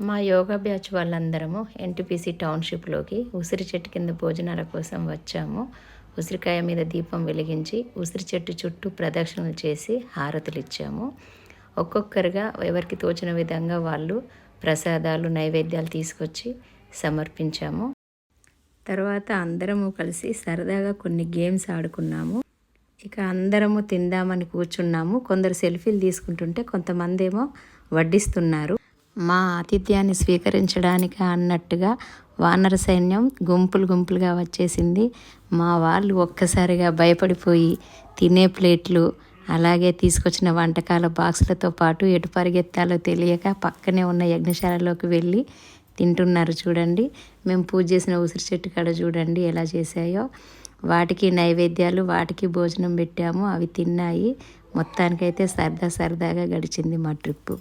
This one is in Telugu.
మా యోగా బ్యాచ్ వాళ్ళందరము ఎన్టీపీసీ టౌన్షిప్లోకి ఉసిరి చెట్టు కింద భోజనాల కోసం వచ్చాము. ఉసిరికాయ మీద దీపం వెలిగించి ఉసిరి చెట్టు చుట్టూ ప్రదక్షిణలు చేసి హారతులు ఇచ్చాము. ఒక్కొక్కరుగా ఎవరికి తోచిన విధంగా వాళ్ళు ప్రసాదాలు నైవేద్యాలు తీసుకొచ్చి సమర్పించాము. తర్వాత అందరము కలిసి సరదాగా కొన్ని గేమ్స్ ఆడుకున్నాము. ఇక అందరము తిందామని కూర్చున్నాము. కొందరు సెల్ఫీలు తీసుకుంటుంటే కొంతమంది ఏమో వడ్డిస్తున్నారు. మా ఆతిథ్యాన్ని స్వీకరించడానికి అన్నట్టుగా వానర సైన్యం గుంపులు గుంపులుగా వచ్చేసింది. మా వాళ్ళు ఒక్కసారిగా భయపడిపోయి తినే ప్లేట్లు అలాగే తీసుకొచ్చిన వంటకాల బాక్సులతో పాటు ఎటు పరిగెత్తాలో తెలియక పక్కనే ఉన్న యజ్ఞశాలలోకి వెళ్ళి తింటున్నారు. చూడండి, మేము పూజ చేసిన ఉసిరి చెట్టు కాడ చూడండి ఎలా చేశాయో. వాటికి నైవేద్యాలు, వాటికి భోజనం పెట్టాము. అవి తిన్నాయి. మొత్తానికైతే సరదాగా గడిచింది మా ట్రిప్పు.